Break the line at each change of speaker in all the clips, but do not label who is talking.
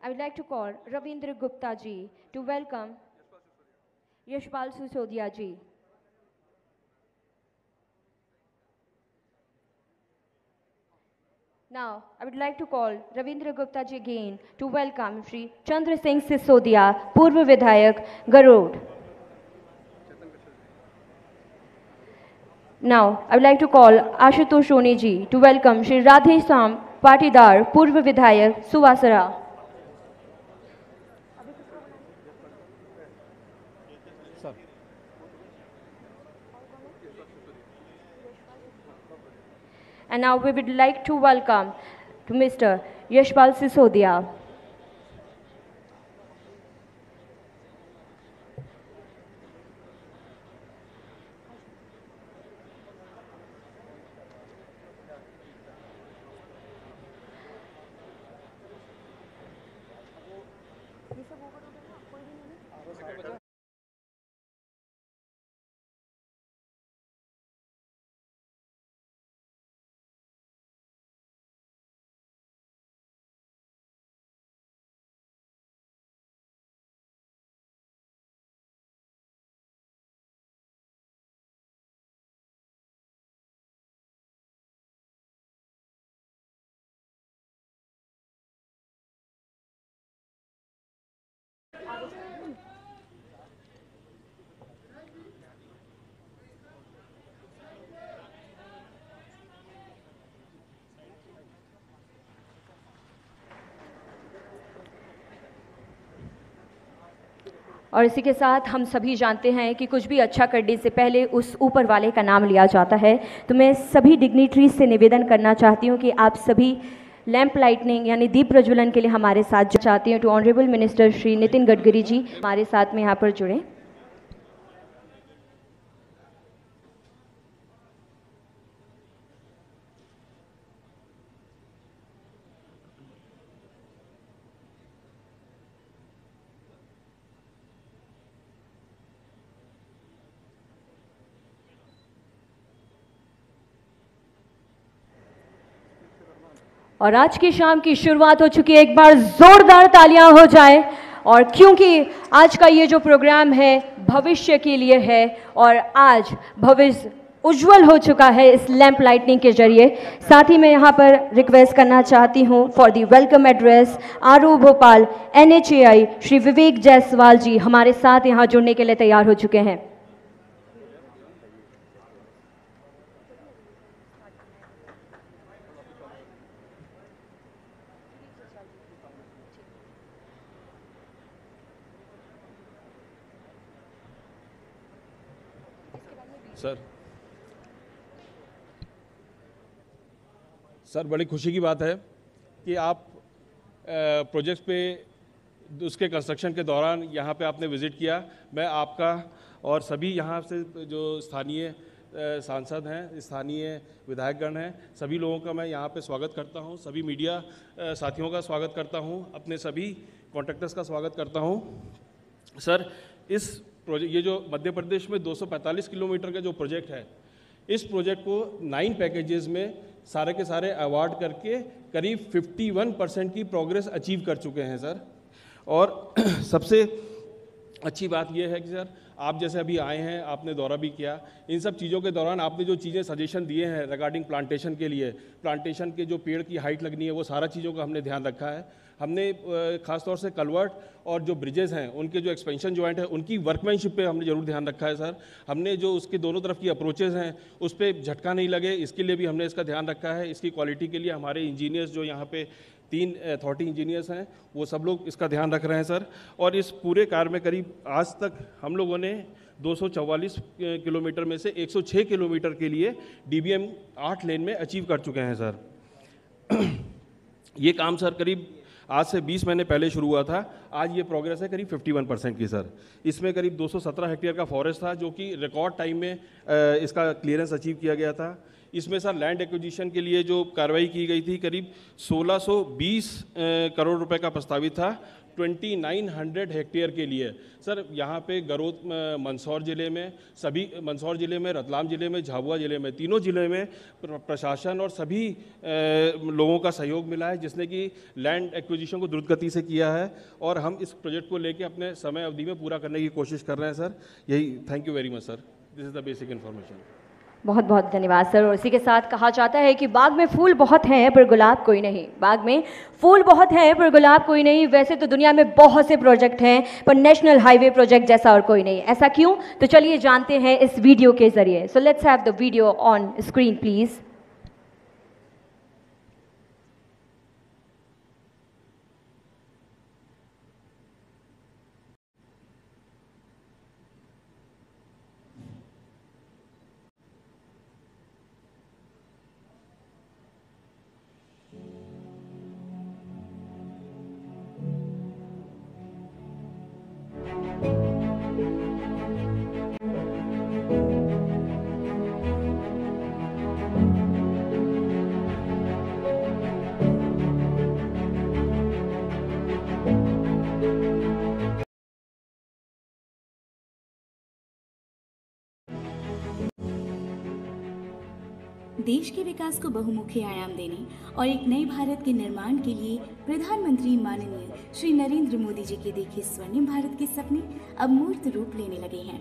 I would like to call Ravindra Gupta ji to welcome Yashpal Sisodia ji. Now, I would like to call Ravindra Gupta ji again to welcome Shri Chandra Singh Sisodia, Purva Vidhayak, Garod. Now, I would like to call Ashutosh Soni ji to welcome Shri Radhe Sam Patidar, Purva Vidhayak, Suvasara. And now we would like to welcome to Mr. Yashpal Sisodia. और इसी के साथ हम सभी जानते हैं कि कुछ भी अच्छा करने से पहले उस ऊपर वाले का नाम लिया जाता है। तो मैं सभी डिग्निटरीज से निवेदन करना चाहती हूं कि आप सभी लैंप लाइटनिंग यानी दीप प्रज्वलन के लिए हमारे साथ चाहती हूं। To honourable minister Shri Nitin Gadkari ji हमारे साथ में यहाँ पर जुड़े। और आज की शाम की शुरुआत हो चुकी है। एक बार जोरदार तालियां हो जाए। और क्योंकि आज का ये जो प्रोग्राम है भविष्य के लिए है और आज भविष्य उज्जवल हो चुका है इस लैंप लाइटनिंग के जरिए। साथ ही मैं यहाँ पर रिक्वेस्ट करना चाहती हूँ for the welcome address RO Bhopal NHAI Shri Vivek Jaiswal ji हमारे साथ यहाँ जुड़ने के लिए तैयार हो चुके हैं।
सर बड़ी खुशी की बात है कि आप प्रोजेक्ट्स पे उसके कंस्ट्रक्शन के दौरान यहाँ पे आपने विज़िट किया। मैं आपका और सभी यहाँ से जो स्थानीय सांसद हैं, स्थानीय विधायकगण हैं, सभी लोगों का मैं यहाँ पे स्वागत करता हूँ। सभी मीडिया साथियों का स्वागत करता हूँ, अपने सभी कॉन्ट्रैक्टर्स का स्वागत करता हूँ। सर इस प्रोजेक्ट ये जो मध्य प्रदेश में 245 किलोमीटर का जो प्रोजेक्ट है, इस प्रोजेक्ट को 9 पैकेजेस में सारे के सारे अवार्ड करके करीब 51% की प्रोग्रेस अचीव कर चुके हैं सर। और सबसे अच्छी बात यह है कि सर आप जैसे अभी आए हैं, आपने दौरा भी किया, इन सब चीज़ों के दौरान आपने जो चीज़ें सजेशन दिए हैं रिगार्डिंग प्लांटेशन के लिए, प्लांटेशन के जो पेड़ की हाइट लगनी है वो सारा चीज़ों का हमने ध्यान रखा है। हमने ख़ासतौर से कलवर्ट और जो ब्रिजेज़ हैं उनके जो एक्सपेंशन जॉइंट है उनकी वर्कमैनशिप पे हमने ज़रूर ध्यान रखा है सर। हमने जो उसके दोनों तरफ की अप्रोचेज़ हैं उस पर झटका नहीं लगे, इसके लिए भी हमने इसका ध्यान रखा है। इसकी क्वालिटी के लिए हमारे इंजीनियर्स जो यहाँ पे 3 अथॉरिटी इंजीनियर्स हैं वो सब लोग इसका ध्यान रख रहे हैं सर। और इस पूरे कार्य में करीब आज तक हम लोगों ने 244 किलोमीटर में से 106 किलोमीटर के लिए DBM 8 लेन में अचीव कर चुके हैं सर। ये काम सर करीब आज से 20 महीने पहले शुरू हुआ था, आज ये प्रोग्रेस है करीब 51% की सर। इसमें करीब 217 हेक्टेयर का फॉरेस्ट था जो कि रिकॉर्ड टाइम में इसका क्लियरेंस अचीव किया गया था। इसमें सर लैंड एक्विजिशन के लिए जो कार्रवाई की गई थी करीब 1620 करोड़ रुपए का प्रस्तावित था। 2900 हेक्टेयर के लिए। सर यहाँ पे गरोत मंदसौर ज़िले में, मंदसौर ज़िले में, रतलाम ज़िले में, झाबुआ ज़िले में, तीनों ज़िले में प्रशासन और सभी लोगों का सहयोग मिला है, जिसने कि लैंड एक्विजिशन को द्रुत गति से किया है और हम इस प्रोजेक्ट को लेके अपने समय अवधि में पूरा करने की कोशिश कर रहे हैं सर। यही, thank you very much sir, this is the basic information.
बहुत बहुत धन्यवाद सर। और इसी के साथ कहा जाता है कि बाग में फूल बहुत हैं पर गुलाब कोई नहीं। बाग में फूल बहुत हैं पर गुलाब कोई नहीं। वैसे तो दुनिया में बहुत से प्रोजेक्ट हैं पर नेशनल हाईवे प्रोजेक्ट जैसा और कोई नहीं। ऐसा क्यों? तो चलिए जानते हैं इस वीडियो के जरिए। So let's have the video on screen please.
देश के विकास को बहुमुखी आयाम देने और एक नए भारत के निर्माण के लिए प्रधानमंत्री माननीय श्री नरेंद्र मोदी जी के देखे स्वर्णिम भारत के सपने अब मूर्त रूप लेने लगे हैं।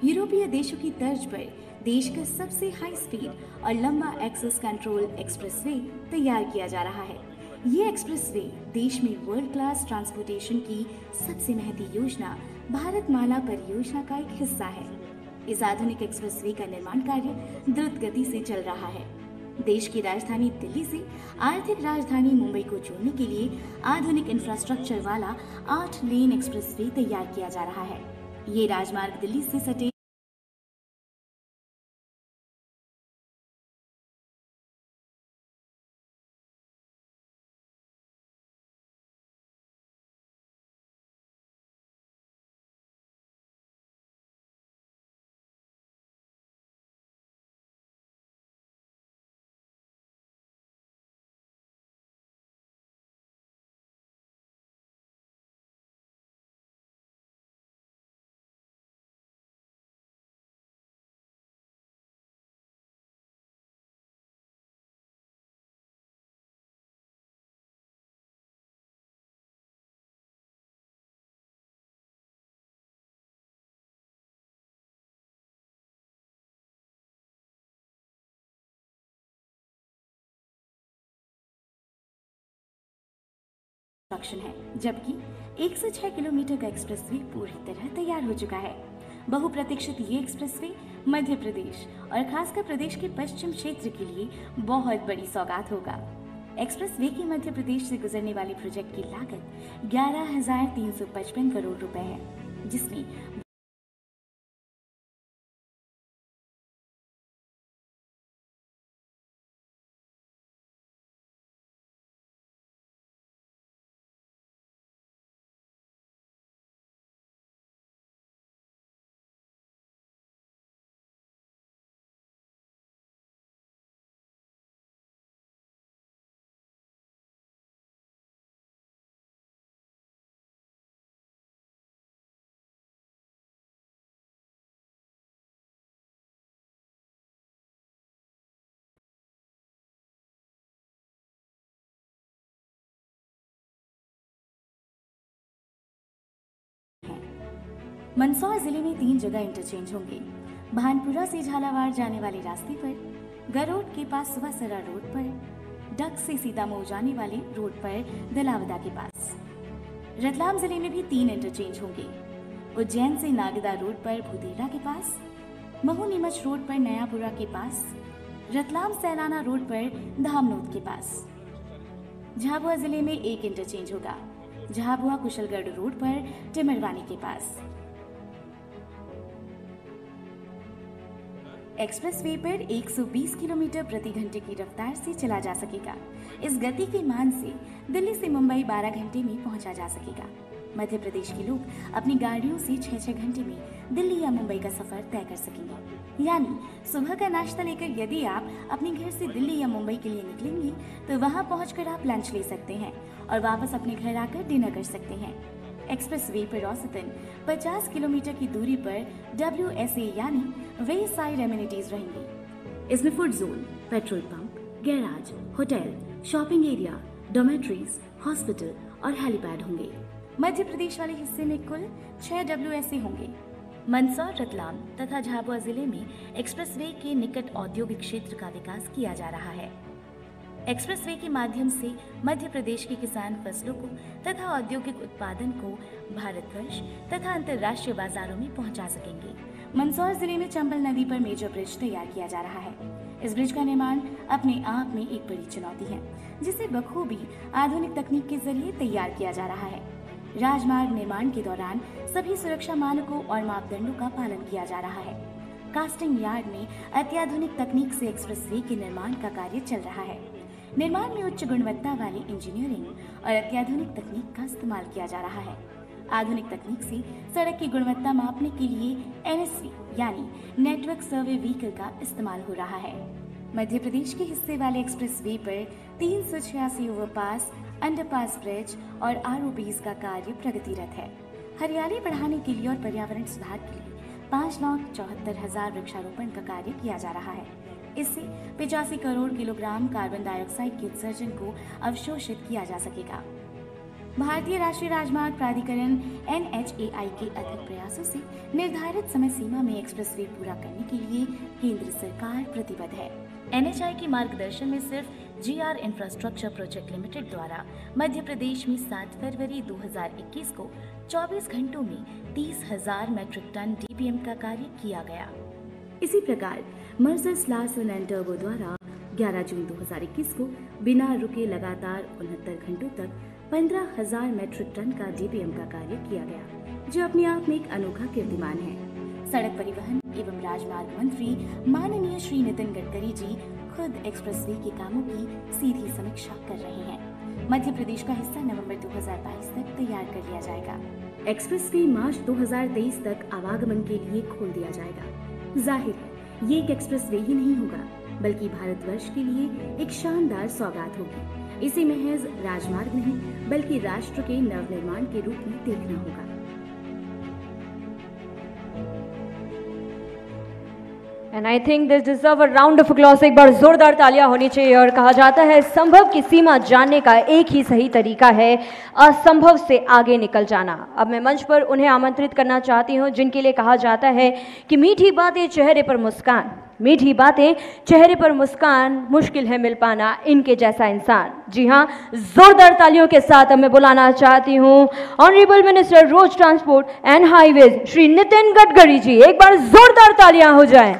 यूरोपीय देशों की तर्ज पर देश का सबसे हाई स्पीड और लंबा एक्सेस कंट्रोल एक्सप्रेसवे तैयार किया जा रहा है। ये एक्सप्रेसवे देश में वर्ल्ड क्लास ट्रांसपोर्टेशन की सबसे महती योजना भारतमाला परियोजना का एक हिस्सा है। इस आधुनिक एक्सप्रेसवे का निर्माण कार्य द्रुत गति से चल रहा है। देश की राजधानी दिल्ली से आर्थिक राजधानी मुंबई को जोड़ने के लिए आधुनिक इंफ्रास्ट्रक्चर वाला 8 लेन एक्सप्रेसवे तैयार किया जा रहा है। ये राजमार्ग दिल्ली से सटे है, जबकि 106 किलोमीटर का एक्सप्रेसवे पूरी तरह तैयार हो चुका है। बहुप्रतीक्षित ये एक्सप्रेसवे मध्य प्रदेश और खासकर प्रदेश के पश्चिम क्षेत्र के लिए बहुत बड़ी सौगात होगा। एक्सप्रेसवे की मध्य प्रदेश से गुजरने वाली प्रोजेक्ट की लागत 11,355 करोड़ रुपए है, जिसमें मंदसौर जिले में 3 जगह इंटरचेंज होंगे। भानपुरा से झालावाड़ जाने वाले रास्ते पर, गरोट के पास सुवासरा रोड पर, डग से सीतामऊ जाने वाले रोड पर दलावदा के पास। रतलाम जिले में भी 3 इंटरचेंज होंगे। उज्जैन से नागदा रोड पर भूदेड़ा के पास, महू नीमच रोड पर नयापुरा के पास, रतलाम सैलाना रोड पर धामनोद के पास। झाबुआ जिले में 1 इंटरचेंज होगा। झाबुआ कुशलगढ़ रोड पर टिमरवानी के पास। एक्सप्रेसवे पर 120 किलोमीटर प्रति घंटे की रफ्तार से चला जा सकेगा। इस गति के मान से दिल्ली से मुंबई 12 घंटे में पहुंचा जा सकेगा। मध्य प्रदेश के लोग अपनी गाड़ियों से 6-6 घंटे में दिल्ली या मुंबई का सफर तय कर सकेंगे। यानी सुबह का नाश्ता लेकर यदि आप अपने घर से दिल्ली या मुंबई के लिए निकलेंगे तो वहां पहुंचकर आप लंच ले सकते हैं और वापस अपने घर आकर डिनर कर सकते हैं। एक्सप्रेस वे पर औसतन 50 किलोमीटर की दूरी पर WSA यानी वे साइड एमिनिटीज रहेंगी। इसमें food zone, petrol pump, garage, hotel, shopping area, dormitories, hospital और हेलीपैड होंगे। मध्य प्रदेश वाले हिस्से में कुल 6 WSA होंगे। मंदसौर, रतलाम तथा झाबुआ जिले में एक्सप्रेसवे के निकट औद्योगिक क्षेत्र का विकास किया जा रहा है। एक्सप्रेसवे के माध्यम से मध्य प्रदेश के किसान फसलों को तथा औद्योगिक उत्पादन को भारतवर्ष तथा अंतर्राष्ट्रीय बाजारों में पहुंचा सकेंगे। मंदसौर जिले में चंबल नदी पर मेजर ब्रिज तैयार किया जा रहा है। इस ब्रिज का निर्माण अपने आप में एक बड़ी चुनौती है, जिसे बखूबी आधुनिक तकनीक के जरिए तैयार किया जा रहा है। राजमार्ग निर्माण के दौरान सभी सुरक्षा मानकों और मापदंडों का पालन किया जा रहा है। कास्टिंग यार्ड में अत्याधुनिक तकनीक से एक्सप्रेसवे के निर्माण का कार्य चल रहा है। निर्माण में उच्च गुणवत्ता वाली इंजीनियरिंग और अत्याधुनिक तकनीक का इस्तेमाल किया जा रहा है। आधुनिक तकनीक से सड़क की गुणवत्ता मापने के लिए NSV यानी नेटवर्क सर्वे व्हीकल का इस्तेमाल हो रहा है। मध्य प्रदेश के हिस्से वाले एक्सप्रेसवे पर 386 ओवरपास, अंडरपास ब्रिज और ROBs का कार्य प्रगतिरत है। हरियाली बढ़ाने के लिए और पर्यावरण सुधार के लिए 5,74,000 वृक्षारोपण का कार्य किया जा रहा है। इससे 85 करोड़ किलोग्राम कार्बन डाइऑक्साइड के उत्सर्जन को अवशोषित किया जा सकेगा। भारतीय राष्ट्रीय राजमार्ग प्राधिकरण NHAI के अथक प्रयासों से निर्धारित समय सीमा में एक्सप्रेसवे पूरा करने के लिए केंद्र सरकार प्रतिबद्ध है। NHAI के मार्गदर्शन में सिर्फ GR इंफ्रास्ट्रक्चर प्रोजेक्ट लिमिटेड द्वारा मध्य प्रदेश में 7 फरवरी 2021 को 24 घंटों में 30,000 मैट्रिक टन DPM का कार्य किया गया। इसी प्रकार मर्सर्स लार्सन एंड टर्बो द्वारा 11 जून 2021 को बिना रुके लगातार 69 घंटों तक 15,000 मैट्रिक टन का DPM का कार्य किया गया, जो अपने आप में एक अनोखा कीर्तिमान है। सड़क परिवहन एवं राजमार्ग मंत्री माननीय श्री नितिन गडकरी जी खुद एक्सप्रेसवे के कामों की सीधी समीक्षा कर रहे हैं। मध्य प्रदेश का हिस्सा नवंबर 2022 तक तैयार कर लिया जाएगा। एक्सप्रेसवे मार्च 2023 तक आवागमन के लिए खोल दिया जाएगा। जाहिर है ये एक एक्सप्रेसवे ही नहीं होगा, बल्कि भारतवर्ष के लिए एक शानदार सौगात होगी। इसे महज राजमार्ग नहीं बल्कि राष्ट्र के नवनिर्माण के रूप में देखना होगा।
And I think this deserve a round of applause। एक बार जोरदार तालियां होनी चाहिए। और कहा जाता है संभव की सीमा जानने का एक ही सही तरीका है असंभव से आगे निकल जाना। अब मैं मंच पर उन्हें आमंत्रित करना चाहती हूं जिनके लिए कहा जाता है कि मीठी बातें चेहरे पर मुस्कान, मीठी बातें चेहरे पर मुस्कान, मुश्किल है मिल पाना इनके जैसा इंसान। जी हाँ, जोरदार तालियों के साथ अब मैं बुलाना चाहती हूँ honourable minister road transport and highways Shri Nitin Gadkari ji. एक बार जोरदार तालियां हो जाएं।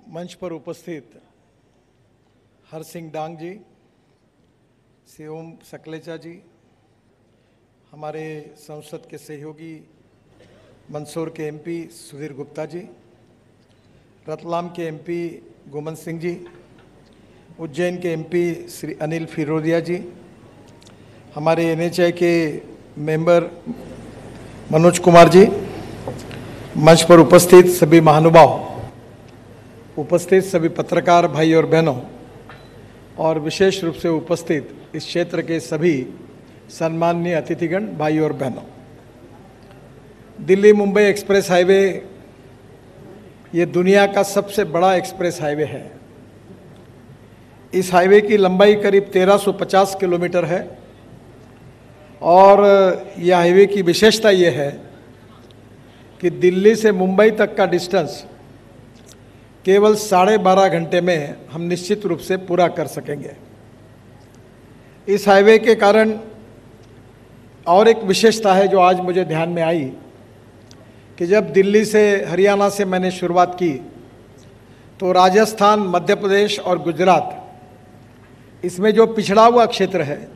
मंच पर उपस्थित हरसिंह डांग जी, श्री ओम सकलेचा जी, हमारे संसद के सहयोगी मंदसौर के MP सुधीर गुप्ता जी, रतलाम के MP गोमन सिंह जी, उज्जैन के MP श्री अनिल फिरोदिया जी, हमारे NHAI के मेंबर मनोज कुमार जी, मंच पर उपस्थित सभी महानुभाव, उपस्थित सभी पत्रकार भाई और बहनों और विशेष रूप से उपस्थित इस क्षेत्र के सभी सम्माननीय अतिथिगण भाई और बहनों। दिल्ली मुंबई एक्सप्रेस हाईवे ये दुनिया का सबसे बड़ा एक्सप्रेस हाईवे है। इस हाईवे की लंबाई करीब 1350 किलोमीटर है और यह हाईवे की विशेषता ये है कि दिल्ली से मुंबई तक का डिस्टेंस केवल 12.5 घंटे में हम निश्चित रूप से पूरा कर सकेंगे। इस हाईवे के कारण और एक विशेषता है जो आज मुझे ध्यान में आई कि जब दिल्ली से हरियाणा से मैंने शुरुआत की तो राजस्थान, मध्य प्रदेश और गुजरात इसमें जो पिछड़ा हुआ क्षेत्र है,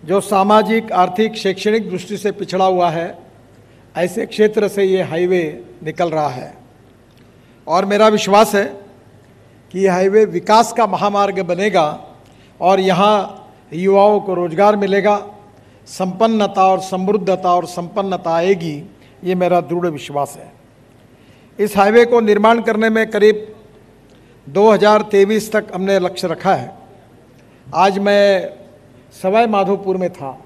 जो सामाजिक, आर्थिक, शैक्षणिक दृष्टि से पिछड़ा हुआ है, ऐसे क्षेत्र से ये हाईवे निकल रहा है और मेरा विश्वास है कि यह हाईवे विकास का महामार्ग बनेगा और यहाँ युवाओं को रोजगार मिलेगा, संपन्नता और समृद्धता और संपन्नता आएगी, ये मेरा दृढ़ विश्वास है। इस हाईवे को निर्माण करने में करीब 2023 तक हमने लक्ष्य रखा है। आज मैं सवाई माधोपुर में था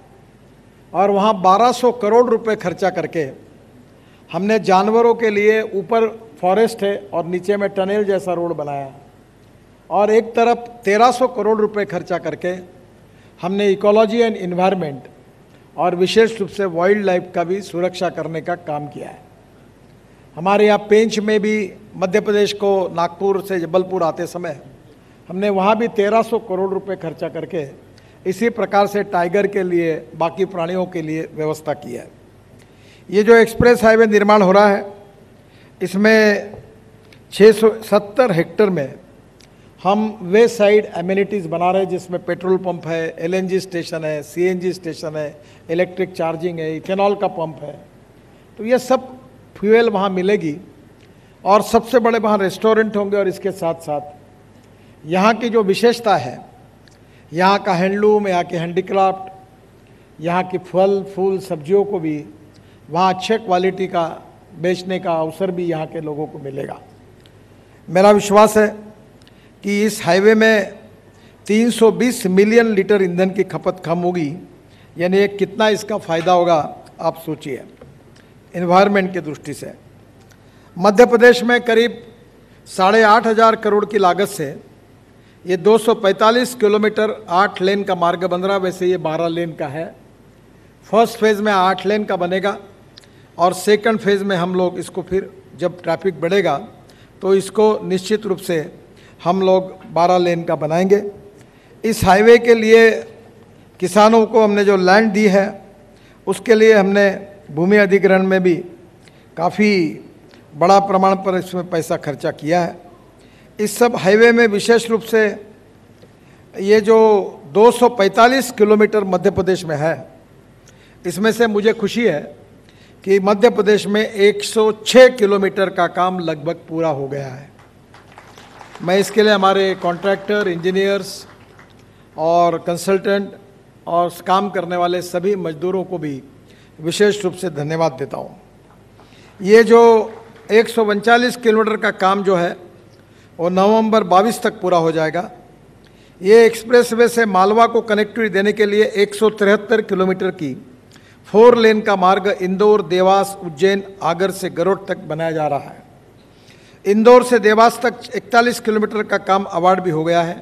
और वहाँ 1200 करोड़ रुपए खर्चा करके हमने जानवरों के लिए ऊपर फॉरेस्ट है और नीचे में टनल जैसा रोड बनाया, और एक तरफ 1300 करोड़ रुपए खर्चा करके हमने इकोलॉजी एंड इन्वायरमेंट और विशेष रूप से वाइल्ड लाइफ का भी सुरक्षा करने का काम किया है। हमारे यहाँ पेंच में भी मध्य प्रदेश को नागपुर से जबलपुर आते समय हमने वहाँ भी 1300 करोड़ रुपए खर्चा करके इसी प्रकार से टाइगर के लिए, बाकी प्राणियों के लिए व्यवस्था की है। ये जो एक्सप्रेस हाईवे निर्माण हो रहा है, इसमें 670 हेक्टेयर में हम वे साइड एमिनिटीज़ बना रहे हैं, जिसमें पेट्रोल पंप है, LNG स्टेशन है, CNG स्टेशन है, इलेक्ट्रिक चार्जिंग है, इथेनॉल का पंप है। तो ये सब फ्यूल वहाँ मिलेगी और सबसे बड़े वहाँ रेस्टोरेंट होंगे। और इसके साथ साथ यहाँ की जो विशेषता है, यहाँ का हैंडलूम, यहाँ के हैंडीक्राफ्ट, यहाँ की फल फूल सब्जियों को भी वहाँ अच्छे क्वालिटी का बेचने का अवसर भी यहाँ के लोगों को मिलेगा। मेरा विश्वास है कि इस हाईवे में 320 मिलियन लीटर ईंधन की खपत कम होगी, यानी एक कितना इसका फ़ायदा होगा आप सोचिए। एनवायरनमेंट की दृष्टि से मध्य प्रदेश में करीब 8,500 करोड़ की लागत से ये 245 किलोमीटर 8 लेन का मार्ग बन रहा। वैसे ये 12 लेन का है। फर्स्ट फेज़ में 8 लेन का बनेगा और सेकंड फेज़ में हम लोग इसको फिर जब ट्रैफिक बढ़ेगा तो इसको निश्चित रूप से हम लोग 12 लेन का बनाएंगे। इस हाईवे के लिए किसानों को हमने जो लैंड दी है उसके लिए हमने भूमि अधिग्रहण में भी काफ़ी बड़ा प्रमाण पर इसमें पैसा खर्चा किया है। इस सब हाईवे में विशेष रूप से ये जो 245 किलोमीटर मध्य प्रदेश में है, इसमें से मुझे खुशी है कि मध्य प्रदेश में 106 किलोमीटर का काम लगभग पूरा हो गया है। मैं इसके लिए हमारे कॉन्ट्रैक्टर, इंजीनियर्स और कंसल्टेंट और काम करने वाले सभी मजदूरों को भी विशेष रूप से धन्यवाद देता हूँ। ये जो 139 किलोमीटर का काम जो है वो नवंबर 22 तक पूरा हो जाएगा। ये एक्सप्रेसवे से मालवा को कनेक्टिविटी देने के लिए 173 किलोमीटर की 4 लेन का मार्ग इंदौर, देवास, उज्जैन, आगर से गरुड़ तक बनाया जा रहा है। इंदौर से देवास तक 41 किलोमीटर का काम अवार्ड भी हो गया है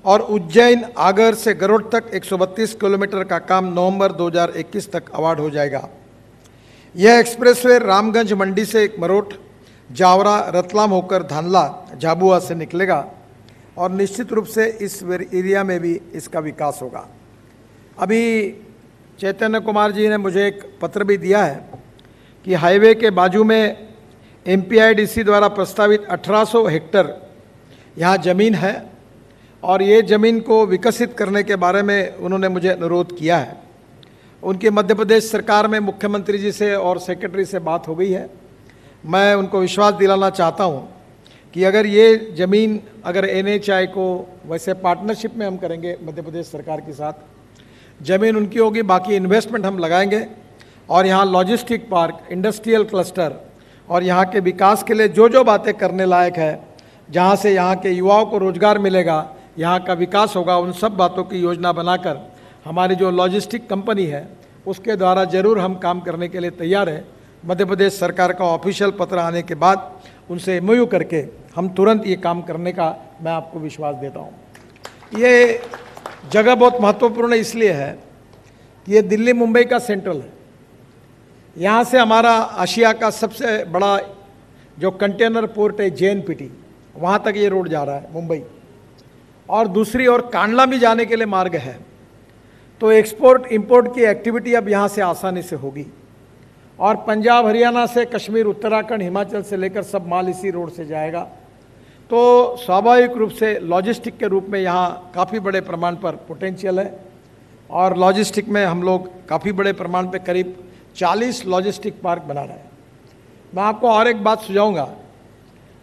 और उज्जैन, आगर से गरुड़ तक 132 किलोमीटर का काम नवंबर 2021 तक अवार्ड हो जाएगा। यह एक्सप्रेसवे रामगंज मंडी से मरोट, जावरा, रतलाम होकर धानला, झाबुआ से निकलेगा और निश्चित रूप से इस एरिया में भी इसका विकास होगा। अभी चैतन्य कुमार जी ने मुझे एक पत्र भी दिया है कि हाईवे के बाजू में MPIDC द्वारा प्रस्तावित 1800 हेक्टेयर यहाँ ज़मीन है और ये ज़मीन को विकसित करने के बारे में उन्होंने मुझे अनुरोध किया है। उनकी मध्य प्रदेश सरकार में मुख्यमंत्री जी से और सेक्रेटरी से बात हो गई है। मैं उनको विश्वास दिलाना चाहता हूँ कि अगर ये ज़मीन अगर NHI को, वैसे पार्टनरशिप में हम करेंगे मध्य प्रदेश सरकार के साथ, ज़मीन उनकी होगी, बाकी इन्वेस्टमेंट हम लगाएंगे और यहाँ लॉजिस्टिक पार्क, इंडस्ट्रियल क्लस्टर और यहाँ के विकास के लिए जो जो बातें करने लायक है, जहाँ से यहाँ के युवाओं को रोजगार मिलेगा, यहाँ का विकास होगा, उन सब बातों की योजना बनाकर हमारी जो लॉजिस्टिक कंपनी है उसके द्वारा ज़रूर हम काम करने के लिए तैयार है। मध्य प्रदेश सरकार का ऑफिशियल पत्र आने के बाद उनसे MOU करके हम तुरंत ये काम करने का मैं आपको विश्वास देता हूँ। ये जगह बहुत महत्वपूर्ण इसलिए है कि ये दिल्ली मुंबई का सेंट्रल है। यहाँ से हमारा आशिया का सबसे बड़ा जो कंटेनर पोर्ट है JNPT, वहाँ तक ये रोड जा रहा है मुंबई, और दूसरी ओर कांडला भी जाने के लिए मार्ग है। तो एक्सपोर्ट इंपोर्ट की एक्टिविटी अब यहाँ से आसानी से होगी और पंजाब, हरियाणा से कश्मीर, उत्तराखंड, हिमाचल से लेकर सब माल इसी रोड से जाएगा। तो स्वाभाविक रूप से लॉजिस्टिक के रूप में यहाँ काफ़ी बड़े प्रमाण पर पोटेंशियल है और लॉजिस्टिक में हम लोग काफ़ी बड़े प्रमाण पर करीब 40 लॉजिस्टिक पार्क बना रहे हैं। मैं आपको और एक बात सुझाऊंगा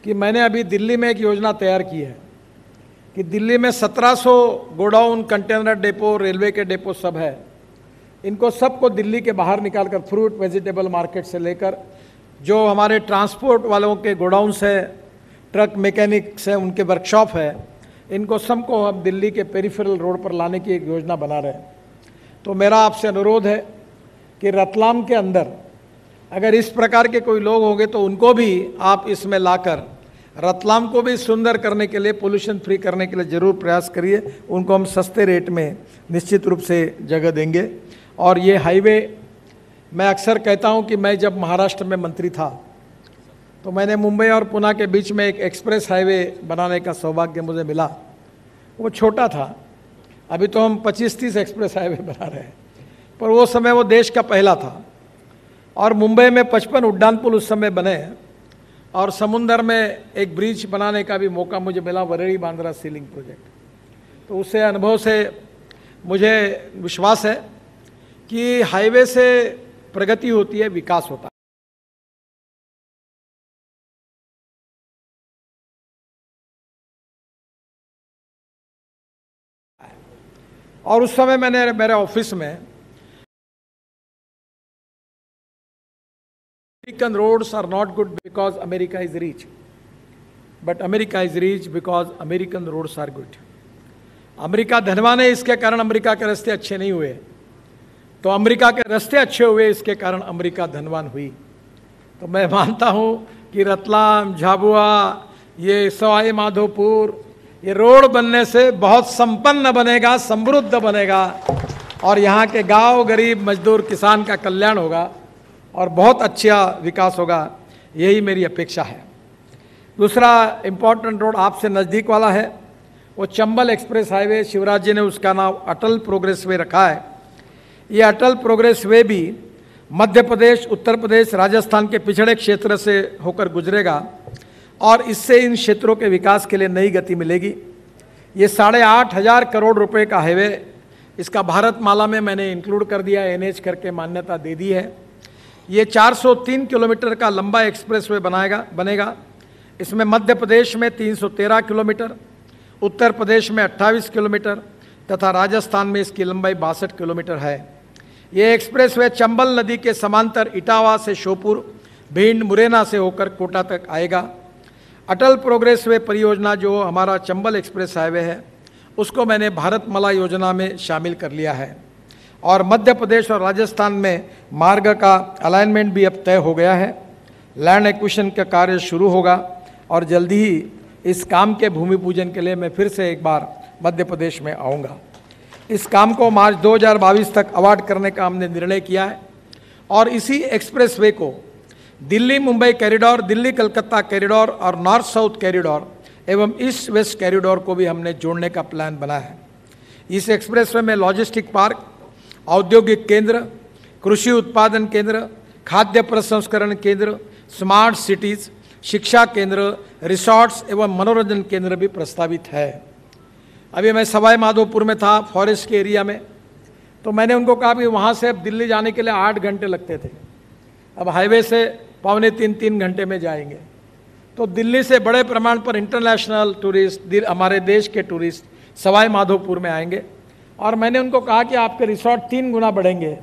कि मैंने अभी दिल्ली में एक योजना तैयार की है कि दिल्ली में 1700 गोडाउन, कंटेनर डेपो, रेलवे के डेपो सब है। इनको सबको दिल्ली के बाहर निकालकर फ्रूट वेजिटेबल मार्केट से लेकर जो हमारे ट्रांसपोर्ट वालों के गोडाउन्स है, ट्रक मैकेनिक्स है, उनके वर्कशॉप है, इनको सबको हम दिल्ली के पेरिफेरल रोड पर लाने की एक योजना बना रहे हैं। तो मेरा आपसे अनुरोध है कि रतलाम के अंदर अगर इस प्रकार के कोई लोग होंगे तो उनको भी आप इसमें लाकर रतलाम को भी सुंदर करने के लिए, पोल्यूशन फ्री करने के लिए ज़रूर प्रयास करिए। उनको हम सस्ते रेट में निश्चित रूप से जगह देंगे। और ये हाईवे, मैं अक्सर कहता हूँ कि मैं जब महाराष्ट्र में मंत्री था तो मैंने मुंबई और पुणे के बीच में एक एक्सप्रेस हाईवे बनाने का सौभाग्य मुझे मिला। वो छोटा था, अभी तो हम 25-30 एक्सप्रेस हाईवे बना रहे हैं, पर वो समय वो देश का पहला था। और मुंबई में 55 उड्डान पुल उस समय बने, और समुंदर में एक ब्रिज बनाने का भी मौका मुझे मिला, वरेली बांद्रा सीलिंग प्रोजेक्ट। तो उससे अनुभव से मुझे विश्वास है कि हाईवे से प्रगति होती है, विकास होता है। और उस समय मैंने मेरे ऑफिस में American roads are not good because America is rich, but America is rich because American roads are good. America धनवान है, इसके कारण अमेरिका के रास्ते अच्छे नहीं हुए, तो अमेरिका के रास्ते अच्छे हुए, इसके कारण अमेरिका धनवान हुई। तो मैं मानता हूँ कि रतलाम, झाबुआ, ये सवाई माधोपुर, ये रोड बनने से बहुत संपन्न बनेगा, समृद्ध बनेगा, और यहाँ के गांव, गरीब, मजदूर, किसान का कल्याण होगा और बहुत अच्छा विकास होगा। यही मेरी अपेक्षा है। दूसरा इम्पोर्टेंट रोड आपसे नज़दीक वाला है, वो चंबल एक्सप्रेस हाईवे। शिवराज जी ने उसका नाम अटल प्रोग्रेस वे रखा है। ये अटल प्रोग्रेस वे भी मध्य प्रदेश, उत्तर प्रदेश, राजस्थान के पिछड़े क्षेत्र से होकर गुजरेगा, और इससे इन क्षेत्रों के विकास के लिए नई गति मिलेगी। ये 8,500 करोड़ रुपए का हाईवे, इसका भारतमाला में मैंने इंक्लूड कर दिया, एनएच करके मान्यता दे दी है। ये 403 किलोमीटर का लंबा एक्सप्रेसवे बनेगा। इसमें मध्य प्रदेश में 313 किलोमीटर, उत्तर प्रदेश में 28 किलोमीटर तथा राजस्थान में इसकी लंबाई 62 किलोमीटर है। ये एक्सप्रेसवे चंबल नदी के समांतर इटावा से श्योपुर, भिंड, मुरैना से होकर कोटा तक आएगा। अटल प्रोग्रेस वे परियोजना जो हमारा चंबल एक्सप्रेस हाईवे है, उसको मैंने भारतमाला योजना में शामिल कर लिया है। और मध्य प्रदेश और राजस्थान में मार्ग का अलाइनमेंट भी अब तय हो गया है। लैंड एक्विजिशन का कार्य शुरू होगा, और जल्दी ही इस काम के भूमि पूजन के लिए मैं फिर से एक बार मध्य प्रदेश में आऊँगा। इस काम को मार्च 2022 तक अवार्ड करने का हमने निर्णय किया है, और इसी एक्सप्रेस वे को दिल्ली मुंबई कॉरिडोर, दिल्ली कलकत्ता कॉरिडोर और नॉर्थ साउथ कॉरिडोर एवं ईस्ट वेस्ट कॉरिडोर को भी हमने जोड़ने का प्लान बना है। इस एक्सप्रेसवे में लॉजिस्टिक पार्क, औद्योगिक केंद्र, कृषि उत्पादन केंद्र, खाद्य प्रसंस्करण केंद्र, स्मार्ट सिटीज़, शिक्षा केंद्र, रिसॉर्ट्स एवं मनोरंजन केंद्र भी प्रस्तावित है। अभी मैं सवाई माधोपुर में था, फॉरेस्ट के एरिया में, तो मैंने उनको कहा कि वहाँ से अब दिल्ली जाने के लिए 8 घंटे लगते थे, अब हाईवे से 2.25-3 घंटे में जाएंगे। तो दिल्ली से बड़े प्रमाण पर इंटरनेशनल टूरिस्ट, हमारे देश के टूरिस्ट सवाई माधोपुर में आएंगे। और मैंने उनको कहा कि आपके रिसॉर्ट 3 गुना बढ़ेंगे।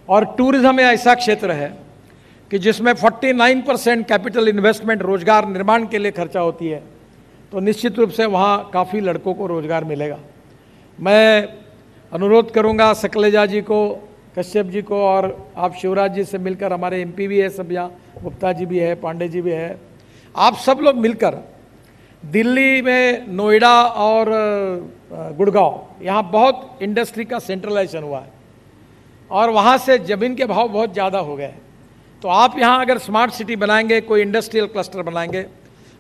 और टूरिज्म ऐसा क्षेत्र है कि जिसमें 49% कैपिटल इन्वेस्टमेंट रोजगार निर्माण के लिए खर्चा होती है, तो निश्चित रूप से वहाँ काफ़ी लड़कों को रोजगार मिलेगा। मैं अनुरोध करूँगा सकलेजा जी को, कश्यप जी को, और आप शिवराज जी से मिलकर, हमारे एमपी भी है सब यहाँ, गुप्ता जी भी है, पांडे जी भी है, आप सब लोग मिलकर दिल्ली में नोएडा और गुड़गांव, यहाँ बहुत इंडस्ट्री का सेंट्रलाइजेशन हुआ है, और वहाँ से ज़मीन के भाव बहुत ज़्यादा हो गए। तो आप यहाँ अगर स्मार्ट सिटी बनाएंगे, कोई इंडस्ट्रियल क्लस्टर बनाएंगे,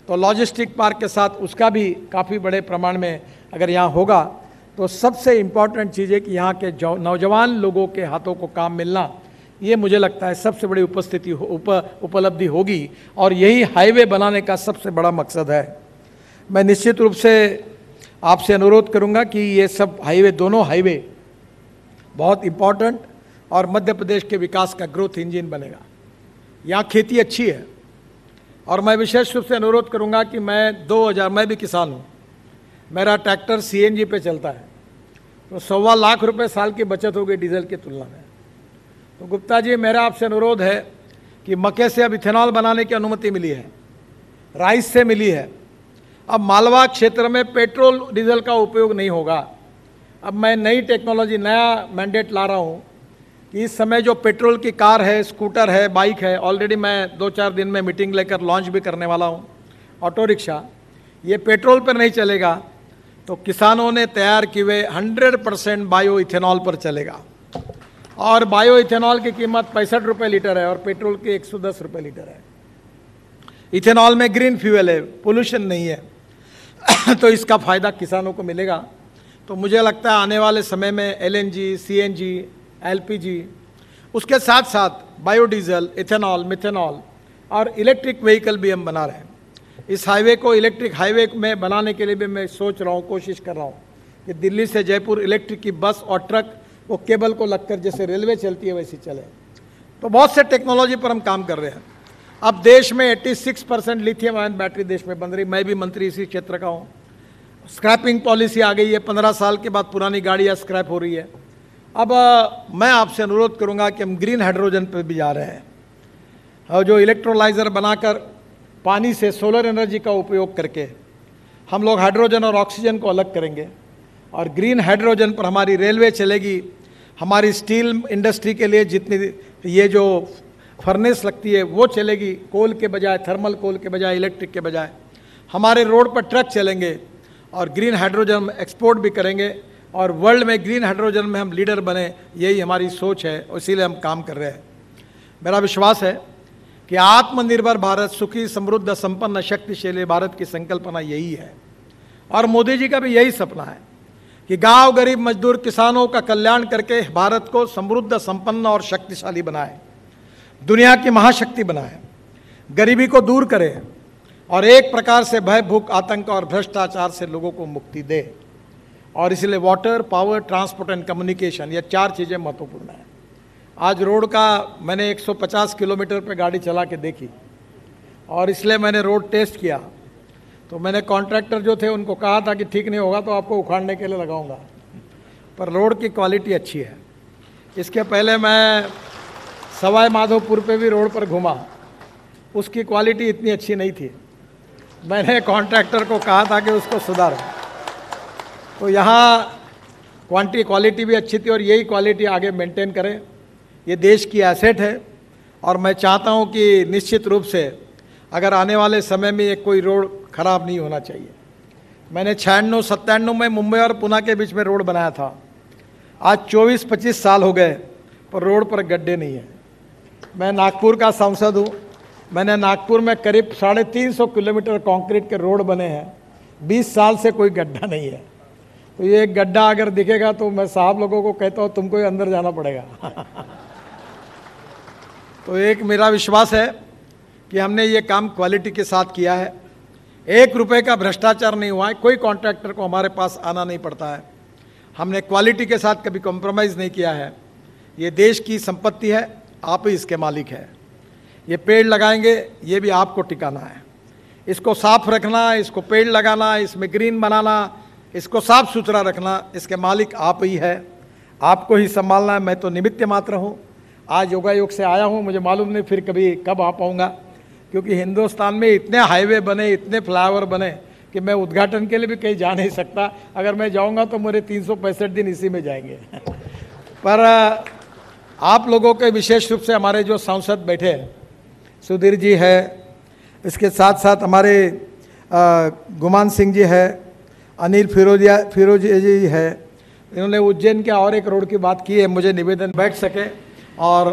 तो लॉजिस्टिक पार्क के साथ उसका भी काफ़ी बड़े प्रमाण में अगर यहाँ होगा, तो सबसे इम्पॉर्टेंट चीज़ है कि यहाँ के नौजवान लोगों के हाथों को काम मिलना, ये मुझे लगता है सबसे बड़ी उपलब्धि होगी, और यही हाईवे बनाने का सबसे बड़ा मकसद है। मैं निश्चित रूप से आपसे अनुरोध करूंगा कि ये सब हाईवे, दोनों हाईवे बहुत इम्पॉर्टेंट और मध्य प्रदेश के विकास का ग्रोथ इंजन बनेगा। यहाँ खेती अच्छी है, और मैं विशेष रूप से अनुरोध करूंगा कि मैं भी किसान हूँ, मेरा ट्रैक्टर CNG पे चलता है, तो 1.25 लाख रुपए साल की बचत होगी डीजल की तुलना में। तो गुप्ता जी, मेरा आपसे अनुरोध है कि मक्के से अब इथेनॉल बनाने की अनुमति मिली है, राइस से मिली है। अब मालवा क्षेत्र में पेट्रोल डीजल का उपयोग नहीं होगा। अब मैं नई टेक्नोलॉजी, नया मैंडेट ला रहा हूँ कि इस समय जो पेट्रोल की कार है, स्कूटर है, बाइक है, ऑलरेडी मैं 2-4 दिन में मीटिंग लेकर लॉन्च भी करने वाला हूँ, ऑटो रिक्शा, ये पेट्रोल पर नहीं चलेगा तो किसानों ने तैयार किए हुए 100% बायो इथेनॉल पर चलेगा। और बायो इथेनॉल की कीमत 65 रुपये लीटर है और पेट्रोल की 110 रुपये लीटर है। इथेनॉल में ग्रीन फ्यूल है, पोल्यूशन नहीं है तो इसका फ़ायदा किसानों को मिलेगा। तो मुझे लगता है आने वाले समय में LNG, CNG, LPG, उसके साथ साथ बायोडीजल, इथेनॉल, मिथेनॉल और इलेक्ट्रिक व्हीकल भी हम बना रहे हैं। इस हाईवे को इलेक्ट्रिक हाईवे में बनाने के लिए भी मैं सोच रहा हूँ, कोशिश कर रहा हूँ कि दिल्ली से जयपुर इलेक्ट्रिक की बस और ट्रक वो केबल को लगकर जैसे रेलवे चलती है वैसी चले। तो बहुत से टेक्नोलॉजी पर हम काम कर रहे हैं। अब देश में 86% लिथियम आयन बैटरी देश में बन रही। मैं भी मंत्री इसी क्षेत्र का हूँ। स्क्रैपिंग पॉलिसी आ गई है, 15 साल के बाद पुरानी गाड़ियाँ स्क्रैप हो रही है। अब मैं आपसे अनुरोध करूँगा कि हम ग्रीन हाइड्रोजन पर भी जा रहे हैं और जो इलेक्ट्रोलाइज़र बनाकर पानी से सोलर एनर्जी का उपयोग करके हम लोग हाइड्रोजन और ऑक्सीजन को अलग करेंगे और ग्रीन हाइड्रोजन पर हमारी रेलवे चलेगी। हमारी स्टील इंडस्ट्री के लिए जितनी ये जो फर्नेस लगती है वो चलेगी, कोल के बजाय, थर्मल कोल के बजाय, इलेक्ट्रिक के बजाय। हमारे रोड पर ट्रक चलेंगे और ग्रीन हाइड्रोजन एक्सपोर्ट भी करेंगे और वर्ल्ड में ग्रीन हाइड्रोजन में हम लीडर बने, यही हमारी सोच है और इसीलिए हम काम कर रहे हैं। मेरा विश्वास है कि आत्मनिर्भर भारत, सुखी, समृद्ध, संपन्न, शक्तिशाली भारत की संकल्पना यही है और मोदी जी का भी यही सपना है कि गांव, गरीब, मजदूर, किसानों का कल्याण करके भारत को समृद्ध, संपन्न और शक्तिशाली बनाए, दुनिया की महाशक्ति बनाए, गरीबी को दूर करे और एक प्रकार से भय, भूख, आतंक और भ्रष्टाचार से लोगों को मुक्ति दे। और इसलिए water, power, transport and communication, ये 4 चीज़ें महत्वपूर्ण हैं। आज रोड का मैंने 150 किलोमीटर पे गाड़ी चला के देखी और इसलिए मैंने रोड टेस्ट किया। तो मैंने कॉन्ट्रैक्टर जो थे उनको कहा था कि ठीक नहीं होगा तो आपको उखाड़ने के लिए लगाऊंगा, पर रोड की क्वालिटी अच्छी है। इसके पहले मैं सवाई माधोपुर पे भी रोड पर घूमा, उसकी क्वालिटी इतनी अच्छी नहीं थी। मैंने कॉन्ट्रैक्टर को कहा था कि उसको सुधारो। तो यहाँ क्वालिटी भी अच्छी थी और यही क्वालिटी आगे मेंटेन करें। ये देश की एसेट है और मैं चाहता हूँ कि निश्चित रूप से अगर आने वाले समय में ये कोई रोड खराब नहीं होना चाहिए। मैंने 96-97 में मुंबई और पुणे के बीच में रोड बनाया था। आज 24-25 साल हो गए पर रोड पर गड्ढे नहीं है। मैं नागपुर का सांसद हूँ। मैंने नागपुर में करीब 350 किलोमीटर कंक्रीट के रोड बने हैं, 20 साल से कोई गड्ढा नहीं है। तो ये एक गड्ढा अगर दिखेगा तो मैं साहब लोगों को कहता हूँ तुमको ही अंदर जाना पड़ेगा तो एक मेरा विश्वास है कि हमने ये काम क्वालिटी के साथ किया है। 1 रुपये का भ्रष्टाचार नहीं हुआ है, कोई कॉन्ट्रैक्टर को हमारे पास आना नहीं पड़ता है। हमने क्वालिटी के साथ कभी कॉम्प्रोमाइज़ नहीं किया है। ये देश की संपत्ति है, आप ही इसके मालिक हैं। ये पेड़ लगाएंगे, ये भी आपको टिकाना है। इसको साफ रखना, इसको पेड़ लगाना, इसमें ग्रीन बनाना, इसको साफ सुथरा रखना, इसके मालिक आप ही है, आपको ही संभालना है। मैं तो निमित्त मात्र हूँ। आज योगायोग से आया हूँ, मुझे मालूम नहीं फिर कभी कब आ पाऊँगा, क्योंकि हिंदुस्तान में इतने हाईवे बने, इतने फ्लाईओवर बने कि मैं उद्घाटन के लिए भी कहीं जा नहीं सकता। अगर मैं जाऊँगा तो मेरे 365 दिन इसी में जाएंगे पर आप लोगों के विशेष रूप से हमारे जो सांसद बैठे हैं, सुधीर जी है, इसके साथ साथ हमारे गुमान सिंह जी है, अनिल फिरोज जी है, इन्होंने उज्जैन के और एक रोड की बात की है। मुझे निवेदन बैठ सके और